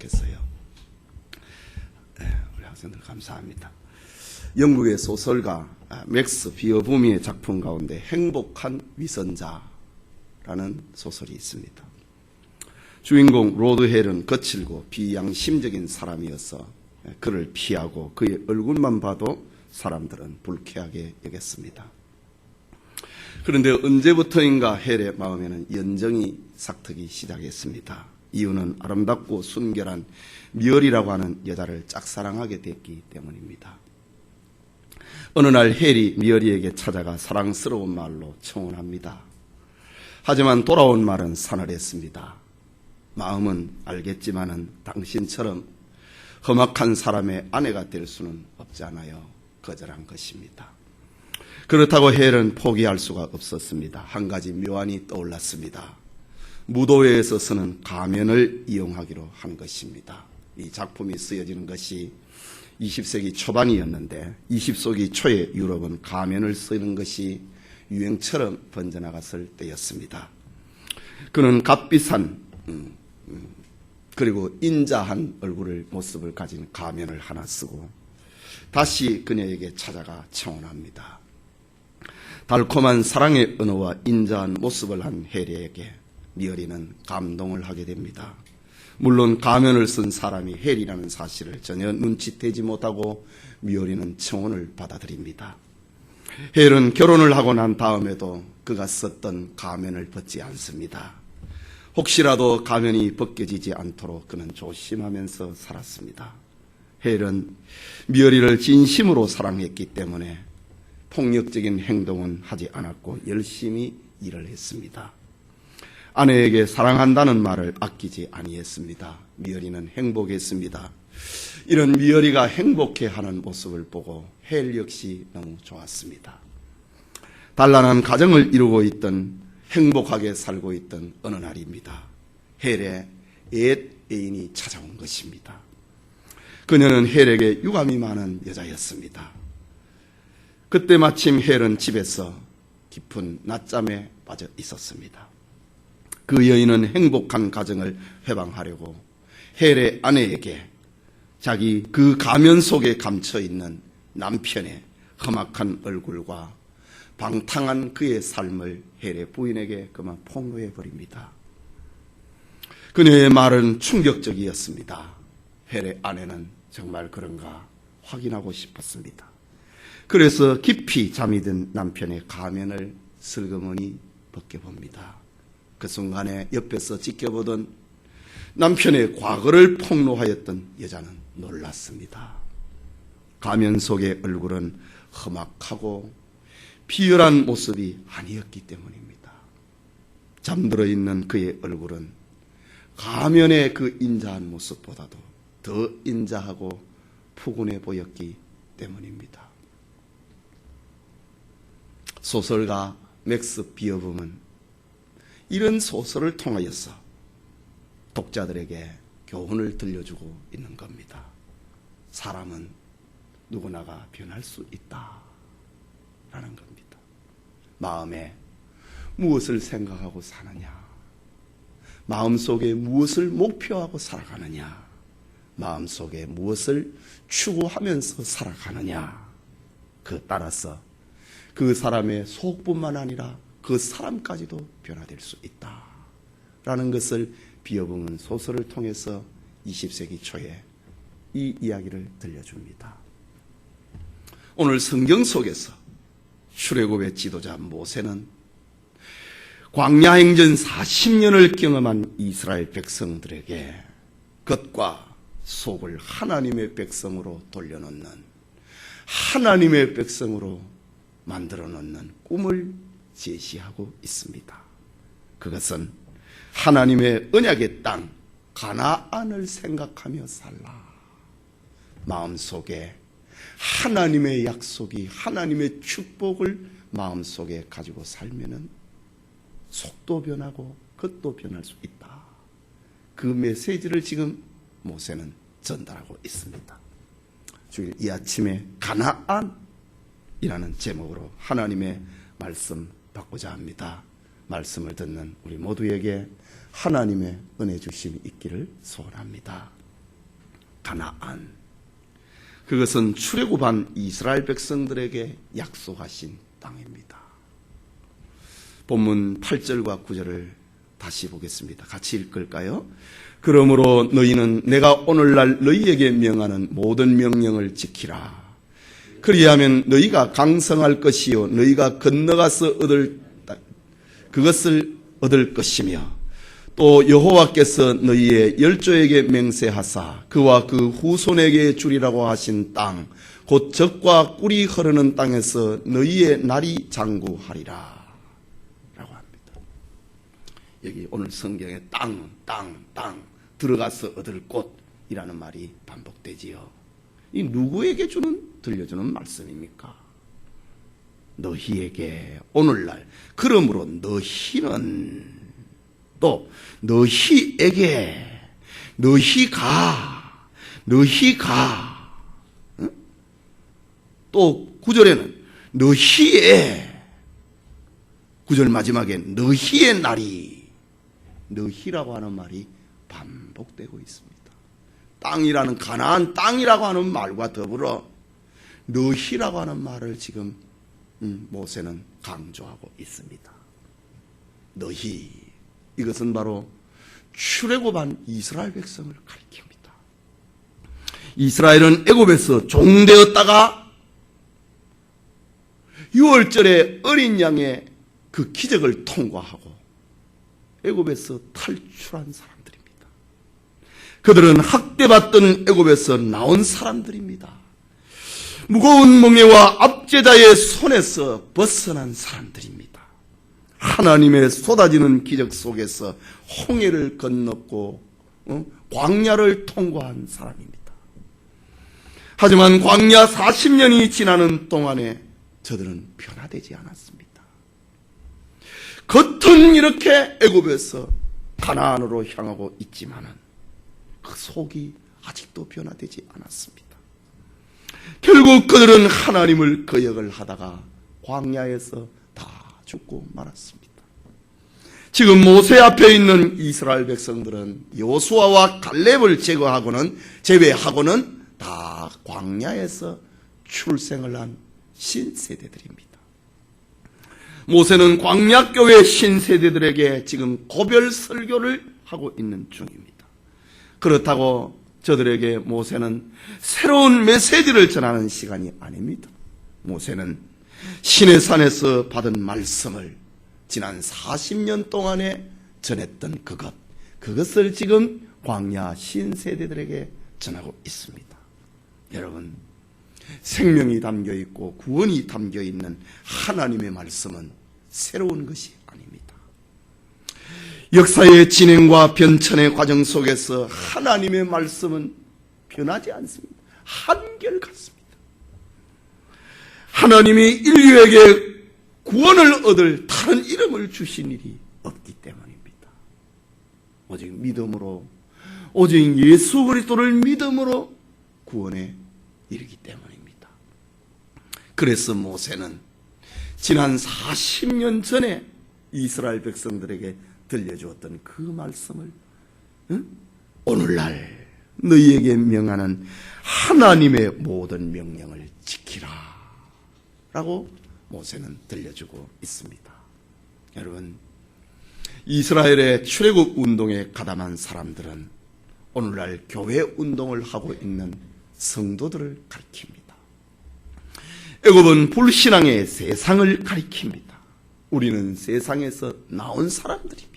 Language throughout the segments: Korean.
좋겠어요. 우리 학생들 감사합니다. 영국의 소설가 맥스 비어부미의 작품 가운데 행복한 위선자라는 소설이 있습니다. 주인공 로드헬은 거칠고 비양심적인 사람이어서 그를 피하고 그의 얼굴만 봐도 사람들은 불쾌하게 여겼습니다. 그런데 언제부터인가 헬의 마음에는 연정이 삭트기 시작했습니다. 이유는 아름답고 순결한 미얼이라고 하는 여자를 짝사랑하게 됐기 때문입니다. 어느 날 헬이 미얼이에게 찾아가 사랑스러운 말로 청혼합니다. 하지만 돌아온 말은 사늘했습니다. 마음은 알겠지만은 당신처럼 험악한 사람의 아내가 될 수는 없잖아요. 거절한 것입니다. 그렇다고 헬은 포기할 수가 없었습니다. 한 가지 묘안이 떠올랐습니다. 무도회에서 쓰는 가면을 이용하기로 한 것입니다. 이 작품이 쓰여지는 것이 20세기 초반이었는데 20세기 초에 유럽은 가면을 쓰는 것이 유행처럼 번져나갔을 때였습니다. 그는 값비싼 그리고 인자한 얼굴을 모습을 가진 가면을 하나 쓰고 다시 그녀에게 찾아가 청혼합니다. 달콤한 사랑의 언어와 인자한 모습을 한 헬에게 미어리는 감동을 하게 됩니다. 물론 가면을 쓴 사람이 헬이라는 사실을 전혀 눈치채지 못하고 미어리는 청혼을 받아들입니다. 헬은 결혼을 하고 난 다음에도 그가 썼던 가면을 벗지 않습니다. 혹시라도 가면이 벗겨지지 않도록 그는 조심하면서 살았습니다. 헬은 미어리를 진심으로 사랑했기 때문에 폭력적인 행동은 하지 않았고 열심히 일을 했습니다. 아내에게 사랑한다는 말을 아끼지 아니했습니다. 미어리는 행복했습니다. 이런 미어리가 행복해하는 모습을 보고 헬 역시 너무 좋았습니다. 단란한 가정을 이루고 있던 행복하게 살고 있던 어느 날입니다. 헬의 옛 애인이 찾아온 것입니다. 그녀는 헬에게 유감이 많은 여자였습니다. 그때 마침 헬은 집에서 깊은 낮잠에 빠져 있었습니다. 그 여인은 행복한 가정을 회방하려고 헬의 아내에게 자기 그 가면 속에 감춰있는 남편의 험악한 얼굴과 방탕한 그의 삶을 헬의 부인에게 그만 폭로해버립니다. 그녀의 말은 충격적이었습니다. 헬의 아내는 정말 그런가 확인하고 싶었습니다. 그래서 깊이 잠이 든 남편의 가면을 슬그머니 벗겨봅니다. 그 순간에 옆에서 지켜보던 남편의 과거를 폭로하였던 여자는 놀랐습니다. 가면 속의 얼굴은 험악하고 비열한 모습이 아니었기 때문입니다. 잠들어 있는 그의 얼굴은 가면의 그 인자한 모습보다도 더 인자하고 푸근해 보였기 때문입니다. 소설가 맥스 비어붐은 이런 소설을 통하여서 독자들에게 교훈을 들려주고 있는 겁니다. 사람은 누구나가 변할 수 있다라는 겁니다. 마음에 무엇을 생각하고 사느냐, 마음속에 무엇을 목표하고 살아가느냐, 마음속에 무엇을 추구하면서 살아가느냐, 그 따라서 그 사람의 속뿐만 아니라 그 사람까지도 변화될 수 있다라는 것을 비어붕은 소설을 통해서 20세기 초에 이 이야기를 들려줍니다. 오늘 성경 속에서 출애굽의 지도자 모세는 광야행전 40년을 경험한 이스라엘 백성들에게 겉과 속을 하나님의 백성으로 돌려놓는, 하나님의 백성으로 만들어 놓는 꿈을 제시하고 있습니다. 그것은 하나님의 언약의 땅 가나안을 생각하며 살라. 마음속에 하나님의 약속이, 하나님의 축복을 마음속에 가지고 살면은 속도 변하고 겉도 변할 수 있다. 그 메시지를 지금 모세는 전달하고 있습니다. 주일 이 아침에 가나안이라는 제목으로 하나님의 말씀 받고자 합니다. 말씀을 듣는 우리 모두에게 하나님의 은혜 주심이 있기를 소원합니다. 가나안. 그것은 출애굽한 이스라엘 백성들에게 약속하신 땅입니다. 본문 8절과 9절을 다시 보겠습니다. 같이 읽을까요? 그러므로 너희는 내가 오늘날 너희에게 명하는 모든 명령을 지키라. 그리하면 너희가 강성할 것이요 너희가 건너가서 그것을 얻을 것이며 또 여호와께서 너희의 열조에게 맹세하사 그와 그 후손에게 주리라고 하신 땅 곧 젖과 꿀이 흐르는 땅에서 너희의 날이 장구하리라 라고 합니다. 여기 오늘 성경에 땅 들어가서 얻을 곳이라는 말이 반복되지요. 이 누구에게 들려주는 말씀입니까? 너희에게 오늘날. 그러므로 너희는 또 너희에게 너희가 응? 또 9절에는 너희의 9절 마지막에 너희의 날이 너희라고 하는 말이 반복되고 있습니다. 땅이라는 가나안 땅이라고 하는 말과 더불어 너희라고 하는 말을 지금 모세는 강조하고 있습니다. 너희, 이것은 바로 출애굽한 이스라엘 백성을 가리킵니다. 이스라엘은 애굽에서 종되었다가 6월절에 어린 양의 그 기적을 통과하고 애굽에서 탈출한 사람들입니다. 그들은 학대받던 애굽에서 나온 사람들입니다. 무거운 멍에와 압제자의 손에서 벗어난 사람들입니다. 하나님의 쏟아지는 기적 속에서 홍해를 건넜고 광야를 통과한 사람입니다. 하지만 광야 40년이 지나는 동안에 저들은 변화되지 않았습니다. 겉은 이렇게 애굽에서 가나안으로 향하고 있지만은 그 속이 아직도 변화되지 않았습니다. 결국 그들은 하나님을 거역을 하다가 광야에서 다 죽고 말았습니다. 지금 모세 앞에 있는 이스라엘 백성들은 여호수아와 갈렙을 제외하고는 다 광야에서 출생을 한 신세대들입니다. 모세는 광야교회 신세대들에게 지금 고별 설교를 하고 있는 중입니다. 그렇다고 저들에게 모세는 새로운 메시지를 전하는 시간이 아닙니다. 모세는 시내산에서 받은 말씀을 지난 40년 동안에 전했던 그것을 지금 광야 신세대들에게 전하고 있습니다. 여러분, 생명이 담겨있고 구원이 담겨있는 하나님의 말씀은 새로운 것이 아닙니다. 역사의 진행과 변천의 과정 속에서 하나님의 말씀은 변하지 않습니다. 한결같습니다. 하나님이 인류에게 구원을 얻을 다른 이름을 주신 일이 없기 때문입니다. 오직 믿음으로, 오직 예수 그리스도를 믿음으로 구원에 이르기 때문입니다. 그래서 모세는 지난 40년 전에 이스라엘 백성들에게 들려주었던 그 말씀을 오늘날 너희에게 명하는 하나님의 모든 명령을 지키라 라고 모세는 들려주고 있습니다. 여러분, 이스라엘의 출애굽 운동에 가담한 사람들은 오늘날 교회 운동을 하고 있는 성도들을 가리킵니다. 애굽은 불신앙의 세상을 가리킵니다. 우리는 세상에서 나온 사람들입니다.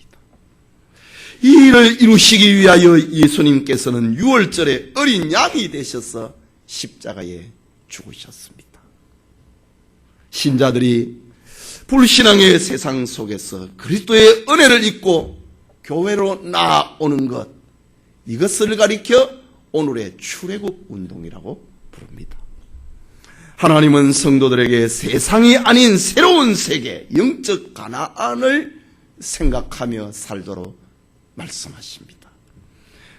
이 일을 이루시기 위하여 예수님께서는 6월절에 어린 양이 되셔서 십자가에 죽으셨습니다. 신자들이 불신앙의 세상 속에서 그리스도의 은혜를 잊고 교회로 나아오는 것, 이것을 가리켜 오늘의 출애굽 운동이라고 부릅니다. 하나님은 성도들에게 세상이 아닌 새로운 세계, 영적 가나안을 생각하며 살도록 말씀하십니다.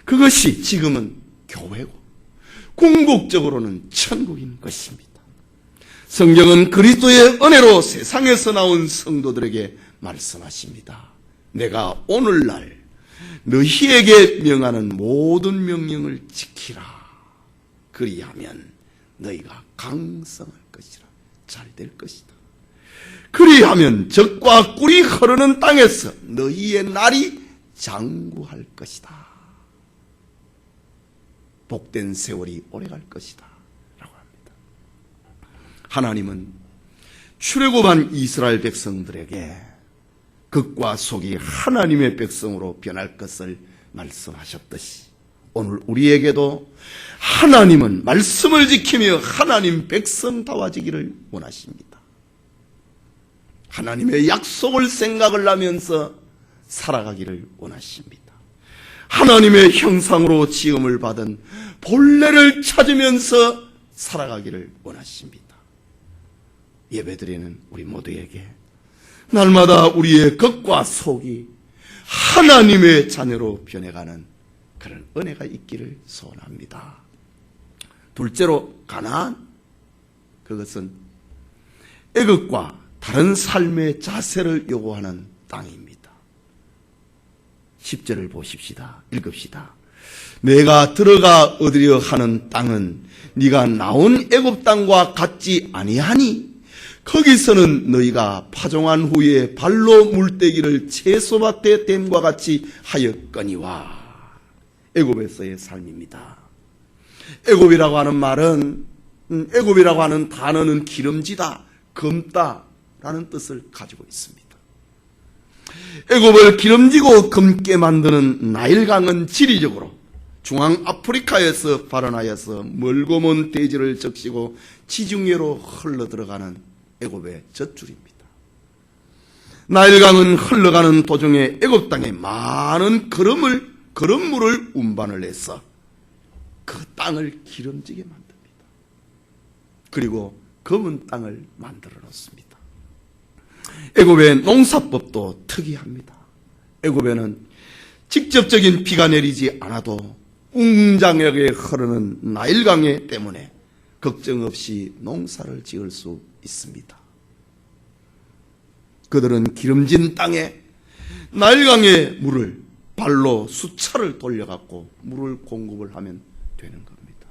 그것이 지금은 교회고 궁극적으로는 천국인 것입니다. 성경은 그리스도의 은혜로 세상에서 나온 성도들에게 말씀하십니다. 내가 오늘날 너희에게 명하는 모든 명령을 지키라 그리하면 너희가 강성할 것이라. 잘 될 것이다. 그리하면 적과 꿀이 흐르는 땅에서 너희의 날이 장구할 것이다. 복된 세월이 오래갈 것이다 라고 합니다. 하나님은 출애굽한 이스라엘 백성들에게 극과 속이 하나님의 백성으로 변할 것을 말씀하셨듯이 오늘 우리에게도 하나님은 말씀을 지키며 하나님 백성다워지기를 원하십니다. 하나님의 약속을 생각을 하면서 살아가기를 원하십니다. 하나님의 형상으로 지음을 받은 본래를 찾으면서 살아가기를 원하십니다. 예배드리는 우리 모두에게 날마다 우리의 겉과 속이 하나님의 자녀로 변해가는 그런 은혜가 있기를 소원합니다. 둘째로 가나안, 그것은 애굽과 다른 삶의 자세를 요구하는 땅입니다. 10절을 보십시다. 읽읍시다. 내가 들어가 얻으려 하는 땅은 네가 나온 애굽 땅과 같지 아니하니 거기서는 너희가 파종한 후에 발로 물대기를 채소밭에 댐과 같이 하였거니와. 애굽에서의 삶입니다. 애굽이라고 하는 말은, 애굽이라고 하는 단어는 기름지다, 검다라는 뜻을 가지고 있습니다. 애굽을 기름지고 검게 만드는 나일강은 지리적으로 중앙아프리카에서 발원하여서 멀고 먼 대지를 적시고 지중해로 흘러들어가는 애굽의 젖줄입니다. 나일강은 흘러가는 도중에 애굽 땅에 많은 거름물을 운반을 해서 그 땅을 기름지게 만듭니다. 그리고 검은 땅을 만들어 놓습니다. 애굽의 농사법도 특이합니다. 애굽에는 직접적인 비가 내리지 않아도 웅장하게 흐르는 나일강에 때문에 걱정 없이 농사를 지을 수 있습니다. 그들은 기름진 땅에 나일강의 물을 발로 수차를 돌려갖고 물을 공급을 하면 되는 겁니다.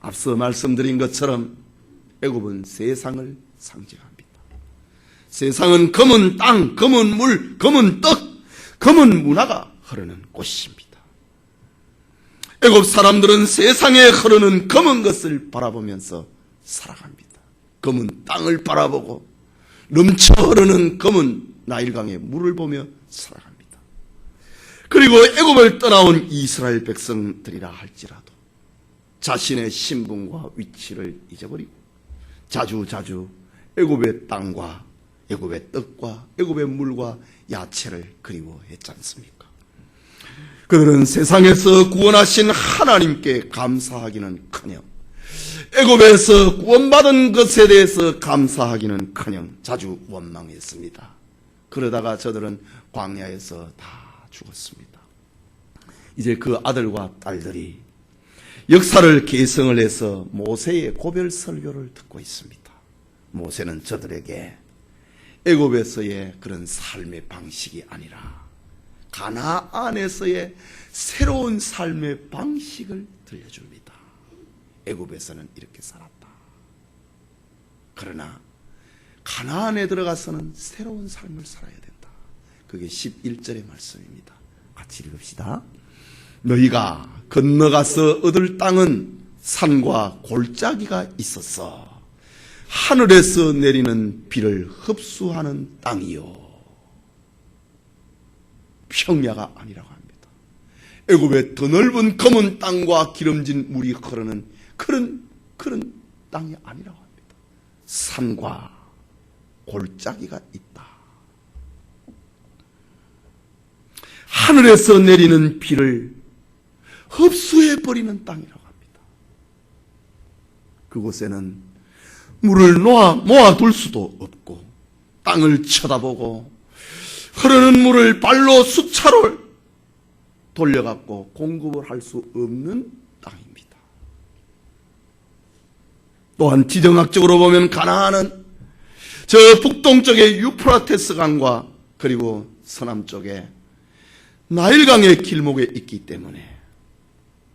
앞서 말씀드린 것처럼 애굽은 세상을 상징합니다. 세상은 검은 땅, 검은 물, 검은 떡, 검은 문화가 흐르는 곳입니다. 애굽 사람들은 세상에 흐르는 검은 것을 바라보면서 살아갑니다. 검은 땅을 바라보고 넘쳐 흐르는 검은 나일강의 물을 보며 살아갑니다. 그리고 애굽을 떠나온 이스라엘 백성들이라 할지라도 자신의 신분과 위치를 잊어버리고 자주자주 애굽의 땅과 애굽의 떡과 애굽의 물과 야채를 그리워했지 않습니까? 그들은 세상에서 구원하신 하나님께 감사하기는커녕 애굽에서 구원받은 것에 대해서 감사하기는커녕 자주 원망했습니다. 그러다가 저들은 광야에서 다 죽었습니다. 이제 그 아들과 딸들이 역사를 계승을 해서 모세의 고별 설교를 듣고 있습니다. 모세는 저들에게 애굽에서의 그런 삶의 방식이 아니라 가나안에서의 새로운 삶의 방식을 들려줍니다. 애굽에서는 이렇게 살았다. 그러나 가나안에 들어가서는 새로운 삶을 살아야 된다. 그게 11절의 말씀입니다. 같이 읽읍시다. 너희가 건너가서 얻을 땅은 산과 골짜기가 있었어. 하늘에서 내리는 비를 흡수하는 땅이요. 평야가 아니라고 합니다. 애굽의 더 넓은 검은 땅과 기름진 물이 흐르는 그런 땅이 아니라고 합니다. 산과 골짜기가 있다. 하늘에서 내리는 비를 흡수해버리는 땅이라고 합니다. 그곳에는 물을 모아둘 수도 없고 땅을 쳐다보고 흐르는 물을 발로 수차로 돌려갖고 공급을 할 수 없는 땅입니다. 또한 지정학적으로 보면 가나안은 저 북동쪽의 유프라테스 강과 그리고 서남쪽에 나일강의 길목에 있기 때문에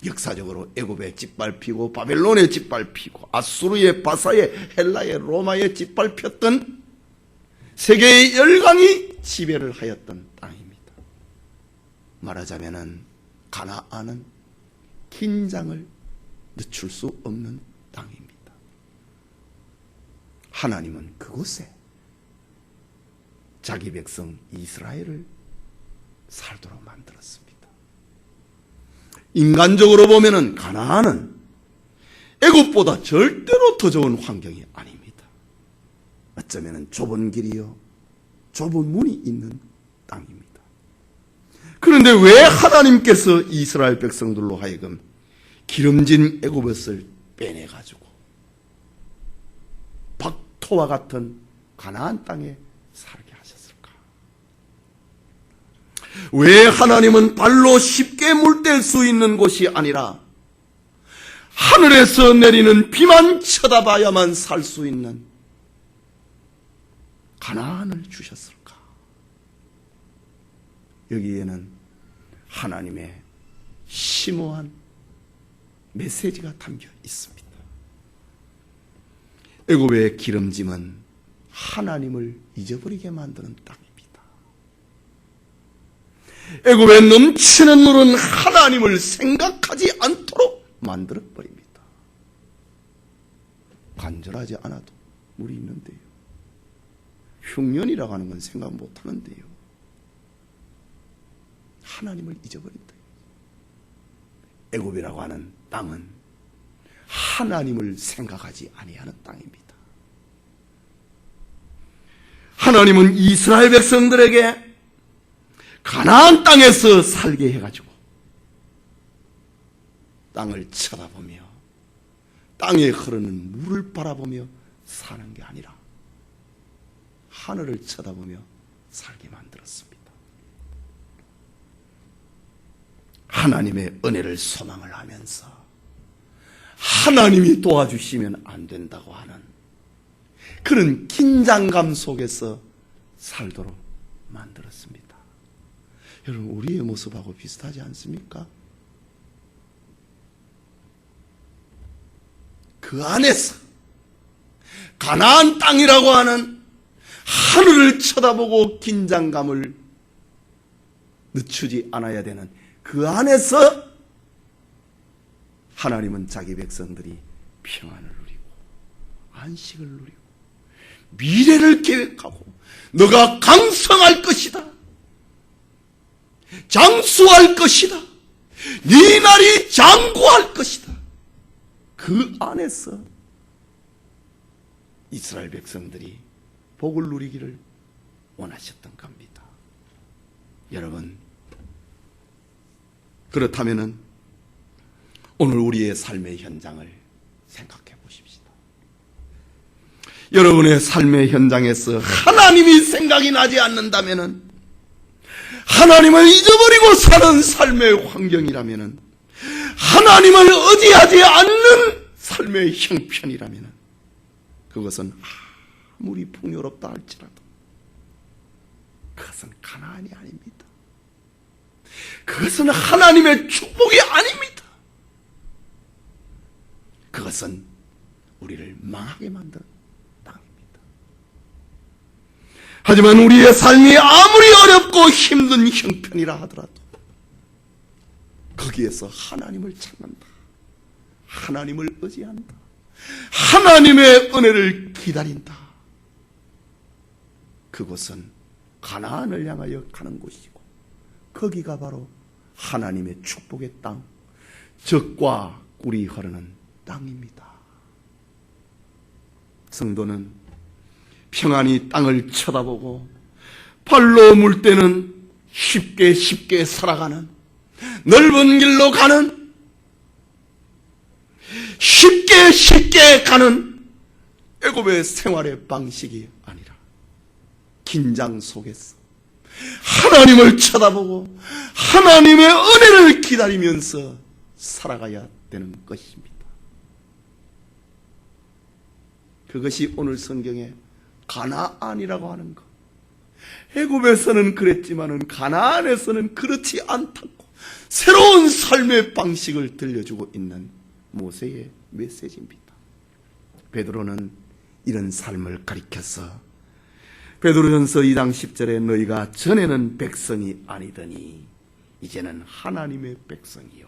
역사적으로 애굽에 짓밟히고 바벨론에 짓밟히고 아수르에 바사에 헬라에 로마에 짓밟혔던 세계의 열강이 지배를 하였던 땅입니다. 말하자면은 가나안은 긴장을 늦출 수 없는 땅입니다. 하나님은 그곳에 자기 백성 이스라엘을 살도록 만들었습니다. 인간적으로 보면은 가나안은 애굽보다 절대로 더 좋은 환경이 아닙니다. 어쩌면은 좁은 길이요, 좁은 문이 있는 땅입니다. 그런데 왜 하나님께서 이스라엘 백성들로 하여금 기름진 애굽을 빼내가지고 박토와 같은 가나안 땅에 살게 하셨을까? 왜 하나님은 발로 쉽게 물댈 수 있는 곳이 아니라 하늘에서 내리는 비만 쳐다봐야만 살 수 있는 가나안을 주셨을까? 여기에는 하나님의 심오한 메시지가 담겨 있습니다. 애굽의 기름짐은 하나님을 잊어버리게 만드는 땅입니다. 애굽에 넘치는 물은 하나님을 생각하지 않도록 만들어버립니다. 간절하지 않아도 물이 있는데요. 흉년이라고 하는 건 생각 못하는데요. 하나님을 잊어버린다. 애굽이라고 하는 땅은 하나님을 생각하지 아니하는 땅입니다. 하나님은 이스라엘 백성들에게 가나안 땅에서 살게 해가지고 땅을 쳐다보며 땅에 흐르는 물을 바라보며 사는 게 아니라 하늘을 쳐다보며 살게 만들었습니다. 하나님의 은혜를 소망을 하면서 하나님이 도와주시면 안 된다고 하는 그런 긴장감 속에서 살도록 만들었습니다. 여러분, 우리의 모습하고 비슷하지 않습니까? 그 안에서 가나안 땅이라고 하는 하늘을 쳐다보고 긴장감을 늦추지 않아야 되는 그 안에서 하나님은 자기 백성들이 평안을 누리고 안식을 누리고 미래를 계획하고 너가 강성할 것이다, 장수할 것이다, 네 날이 장구할 것이다. 그 안에서 이스라엘 백성들이 복을 누리기를 원하셨던 겁니다. 여러분, 그렇다면은 오늘 우리의 삶의 현장을 생각해 보십시다. 여러분의 삶의 현장에서 하나님이 생각이 나지 않는다면은, 하나님을 잊어버리고 사는 삶의 환경이라면은, 하나님을 의지하지 않는 삶의 형편이라면은, 그것은 아무리 풍요롭다 할지라도 그것은 가나안이 아닙니다. 그것은 하나님의 축복이 아닙니다. 그것은 우리를 망하게 만드는 땅입니다. 하지만 우리의 삶이 아무리 어렵고 힘든 형편이라 하더라도 거기에서 하나님을 찾는다, 하나님을 의지한다, 하나님의 은혜를 기다린다. 그곳은 가나안을 향하여 가는 곳이고 거기가 바로 하나님의 축복의 땅, 젖과 꿀이 흐르는 땅입니다. 성도는 평안히 땅을 쳐다보고 발로 물 때는 쉽게 살아가는, 넓은 길로 가는, 쉽게 가는 애굽의 생활의 방식이 아니라 긴장 속에서 하나님을 쳐다보고 하나님의 은혜를 기다리면서 살아가야 되는 것입니다. 그것이 오늘 성경에 가나안이라고 하는 것. 애굽에서는 그랬지만은 가나안에서는 그렇지 않다고 새로운 삶의 방식을 들려주고 있는 모세의 메시지입니다. 베드로는 이런 삶을 가리켜서 베드로전서 2장 10절에 너희가 전에는 백성이 아니더니 이제는 하나님의 백성이요,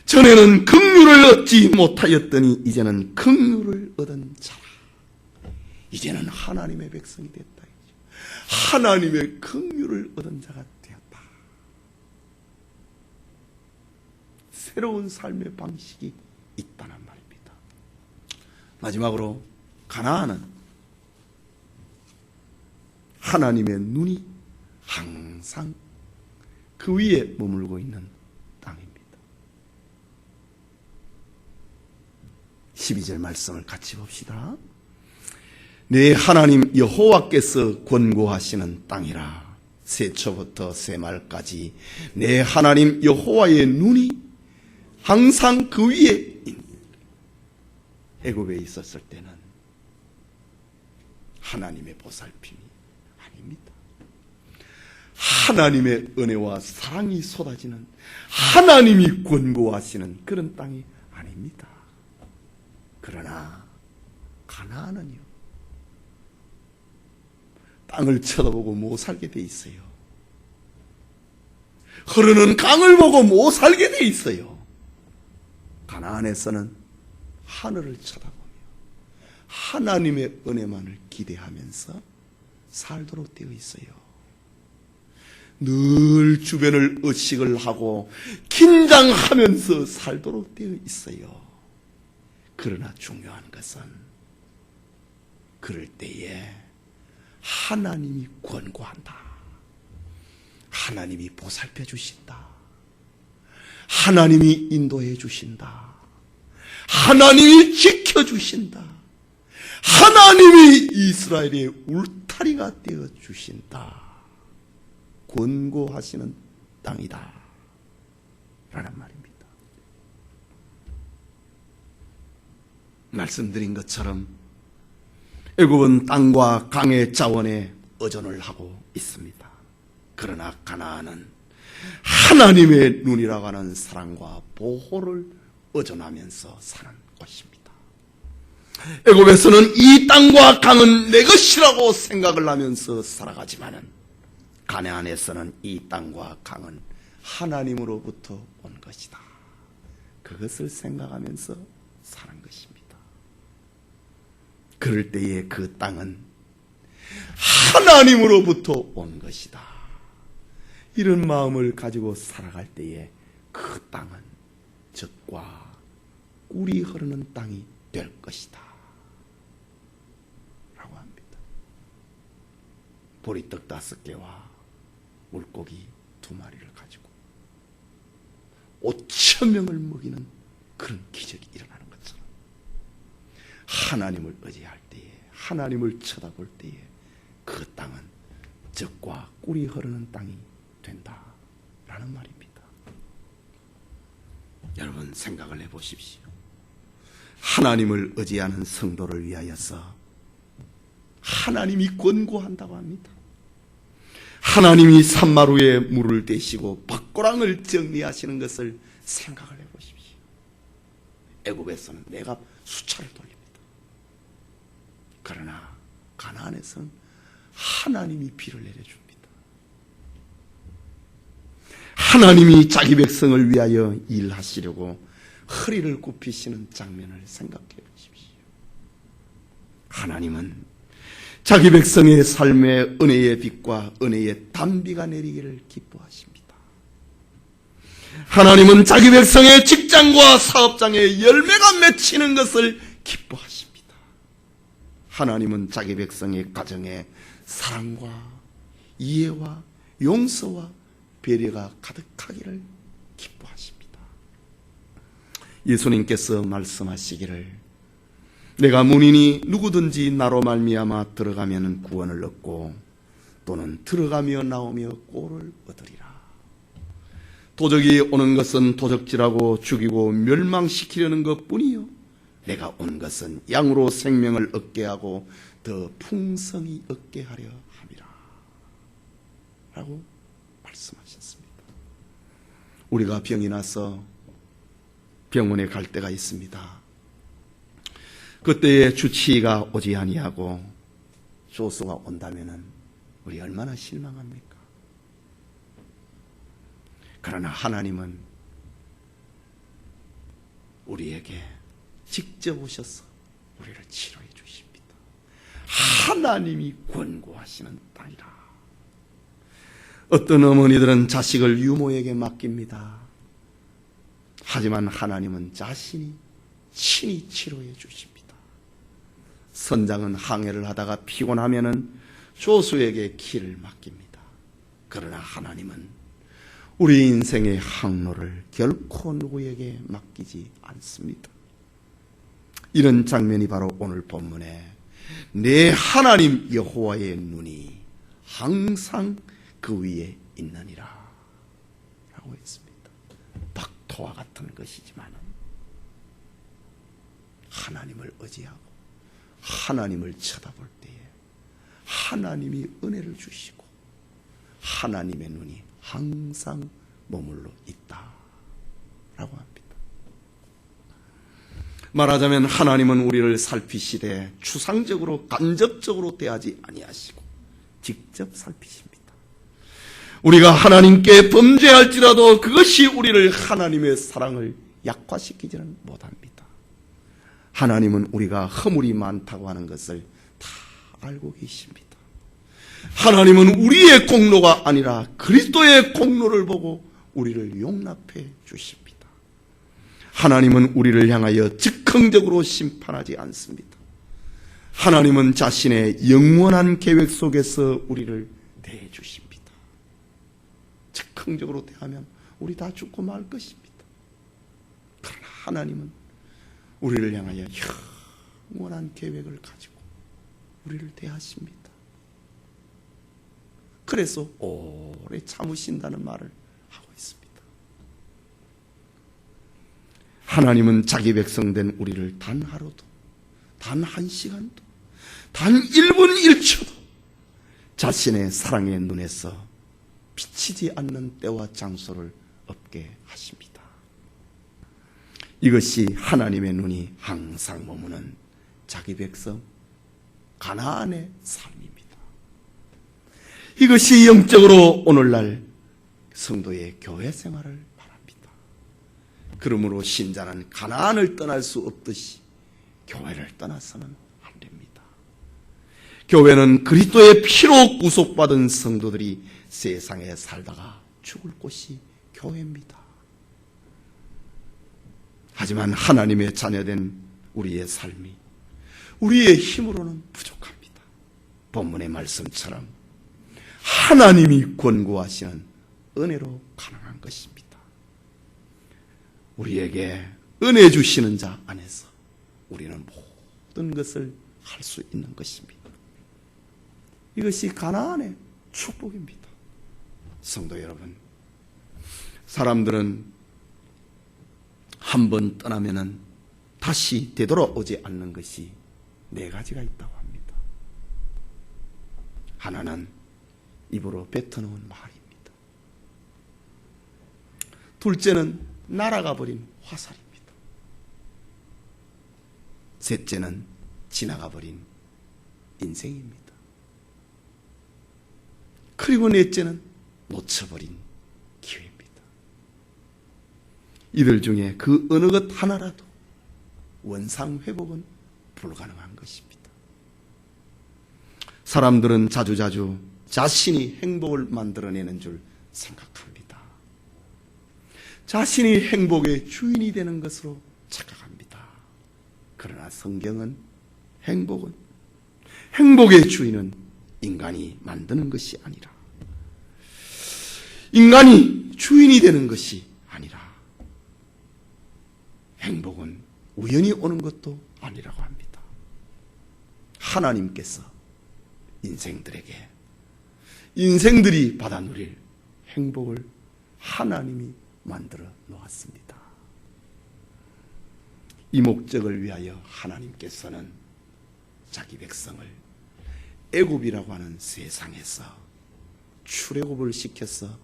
전에는 긍휼을 얻지 못하였더니 이제는 긍휼을 얻은 자라. 이제는 하나님의 백성이 됐다. 하나님의 긍휼을 얻은 자가 되었다. 새로운 삶의 방식이 있다는 말입니다. 마지막으로 가나안은 하나님의 눈이 항상 그 위에 머물고 있는 땅입니다. 12절 말씀을 같이 봅시다. 내 하나님 여호와께서 권고하시는 땅이라. 새초부터 새말까지 내 하나님 여호와의 눈이 항상 그 위에 있는. 애굽에 있었을 때는 하나님의 보살핌이 아닙니다. 하나님의 은혜와 사랑이 쏟아지는, 하나님이 권고하시는 그런 땅이 아닙니다. 그러나 가나안은요, 땅을 쳐다보고 못 살게 돼 있어요. 흐르는 강을 보고 못 살게 돼 있어요. 가나안에서는 하늘을 쳐다보며 하나님의 은혜만을 기대하면서 살도록 되어 있어요. 늘 주변을 의식을 하고 긴장하면서 살도록 되어 있어요. 그러나 중요한 것은 그럴 때에 하나님이 권고한다. 하나님이 보살펴 주신다. 하나님이 인도해 주신다. 하나님이 지켜 주신다. 하나님이 이스라엘의 울타리가 되어 주신다. 권고하시는 땅이다 라는 말입니다. 말씀드린 것처럼 애굽은 땅과 강의 자원에 의존을 하고 있습니다. 그러나 가나안은 하나님의 눈이라고 하는 사랑과 보호를 의존하면서 사는 곳입니다. 애굽에서는 이 땅과 강은 내 것이라고 생각을 하면서 살아가지만은 가나안에서는 이 땅과 강은 하나님으로부터 온 것이다. 그것을 생각하면서 사는 것입니다. 그럴 때에 그 땅은 하나님으로부터 온 것이다. 이런 마음을 가지고 살아갈 때에 그 땅은 젖과 꿀이 흐르는 땅이 될 것이다 라고 합니다. 보리떡 5개와 물고기 2마리를 가지고 5,000명을 먹이는 그런 기적이 일어나는 것처럼 하나님을 의지할 때에, 하나님을 쳐다볼 때에 그 땅은 젖과 꿀이 흐르는 땅이 된다라는 말입니다. 여러분 생각을 해보십시오. 하나님을 의지하는 성도를 위하여서 하나님이 권고한다고 합니다. 하나님이 산마루에 물을 대시고 밭고랑을 정리하시는 것을 생각을 해보십시오. 애굽에서는 내가 수차를 돌립니다. 그러나 가나안에서는 하나님이 비를 내려줍니다. 하나님이 자기 백성을 위하여 일하시려고 허리를 굽히시는 장면을 생각해 보십시오. 하나님은 자기 백성의 삶에 은혜의 빛과 은혜의 단비가 내리기를 기뻐하십니다. 하나님은 자기 백성의 직장과 사업장에 열매가 맺히는 것을 기뻐하십니다. 하나님은 자기 백성의 가정에 사랑과 이해와 용서와 배려가 가득하기를 기뻐하십니다. 예수님께서 말씀하시기를 내가 문이니 누구든지 나로 말미암아 들어가면 구원을 얻고 또는 들어가며 나오며 꼴을 얻으리라. 도적이 오는 것은 도적질하고 죽이고 멸망시키려는 것뿐이요 내가 온 것은 양으로 생명을 얻게 하고 더 풍성히 얻게 하려 함이라 라고 말씀하셨습니다. 우리가 병이 나서 병원에 갈 때가 있습니다. 그때에 주치의가 오지 아니하고 조수가 온다면은 우리 얼마나 실망합니까? 그러나 하나님은 우리에게 직접 오셔서 우리를 치료해 주십니다. 하나님이 권고하시는 딸이라. 어떤 어머니들은 자식을 유모에게 맡깁니다. 하지만 하나님은 자신이 친히 치료해 주십니다. 선장은 항해를 하다가 피곤하면은 조수에게 길을 맡깁니다. 그러나 하나님은 우리 인생의 항로를 결코 누구에게 맡기지 않습니다. 이런 장면이 바로 오늘 본문에 내 하나님 여호와의 눈이 항상 그 위에 있느니라 라고 했습니다. 닥터와 같은 것이지만 하나님을 의지하고 하나님을 쳐다볼 때에 하나님이 은혜를 주시고 하나님의 눈이 항상 머물러 있다라고 합니다. 말하자면 하나님은 우리를 살피시되 추상적으로 간접적으로 대하지 아니하시고 직접 살피십니다. 우리가 하나님께 범죄할지라도 그것이 우리를 하나님의 사랑을 약화시키지는 못합니다. 하나님은 우리가 허물이 많다고 하는 것을 다 알고 계십니다. 하나님은 우리의 공로가 아니라 그리스도의 공로를 보고 우리를 용납해 주십니다. 하나님은 우리를 향하여 즉흥적으로 심판하지 않습니다. 하나님은 자신의 영원한 계획 속에서 우리를 대해 주십니다. 즉흥적으로 대하면 우리 다 죽고 말 것입니다. 그러나 하나님은 우리를 향하여 영원한 계획을 가지고 우리를 대하십니다. 그래서 오래 참으신다는 말을 하고 있습니다. 하나님은 자기 백성된 우리를 단 하루도, 단 한 시간도, 단 1분 1초도 자신의 사랑의 눈에서 비치지 않는 때와 장소를 없게 하십니다. 이것이 하나님의 눈이 항상 머무는 자기 백성 가나안의 삶입니다. 이것이 영적으로 오늘날 성도의 교회 생활을 말합니다. 그러므로 신자는 가나안을 떠날 수 없듯이 교회를 떠나서는 안 됩니다. 교회는 그리스도의 피로 구속받은 성도들이 세상에 살다가 죽을 곳이 교회입니다. 하지만 하나님의 자녀된 우리의 삶이 우리의 힘으로는 부족합니다. 본문의 말씀처럼 하나님이 권고하시는 은혜로 가능한 것입니다. 우리에게 은혜 주시는 자 안에서 우리는 모든 것을 할 수 있는 것입니다. 이것이 가나안의 축복입니다. 성도 여러분, 사람들은 한 번 떠나면은 다시 되돌아오지 않는 것이 4가지가 있다고 합니다. 하나는 입으로 뱉어놓은 말입니다. 둘째는 날아가 버린 화살입니다. 셋째는 지나가 버린 인생입니다. 그리고 넷째는 놓쳐버린 기회입니다. 이들 중에 그 어느 것 하나라도 원상 회복은 불가능한 것입니다. 사람들은 자주자주 자신이 행복을 만들어내는 줄 생각합니다. 자신이 행복의 주인이 되는 것으로 착각합니다. 그러나 성경은 행복의 주인은 인간이 만드는 것이 아니라 인간이 주인이 되는 것이 아니라 행복은 우연히 오는 것도 아니라고 합니다. 하나님께서 인생들이 받아 누릴 행복을 하나님이 만들어 놓았습니다. 이 목적을 위하여 하나님께서는 자기 백성을 애굽이라고 하는 세상에서 출애굽을 시켜서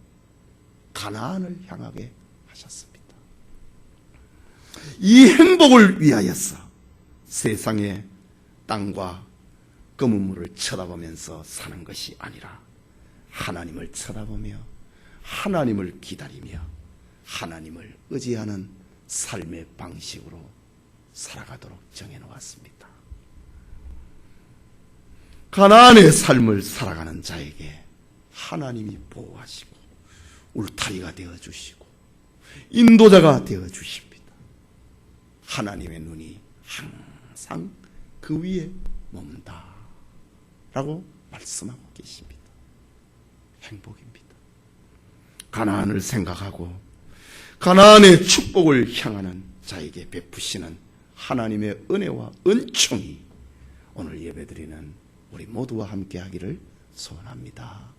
가나안을 향하게 하셨습니다. 이 행복을 위하여서 세상의 땅과 검은 물을 쳐다보면서 사는 것이 아니라 하나님을 쳐다보며 하나님을 기다리며 하나님을 의지하는 삶의 방식으로 살아가도록 정해놓았습니다. 가나안의 삶을 살아가는 자에게 하나님이 보호하시고 울타리가 되어주시고 인도자가 되어주십니다. 하나님의 눈이 항상 그 위에 머문다 라고 말씀하고 계십니다. 행복입니다. 가나안을 생각하고 가나안의 축복을 향하는 자에게 베푸시는 하나님의 은혜와 은총이 오늘 예배드리는 우리 모두와 함께 하기를 소원합니다.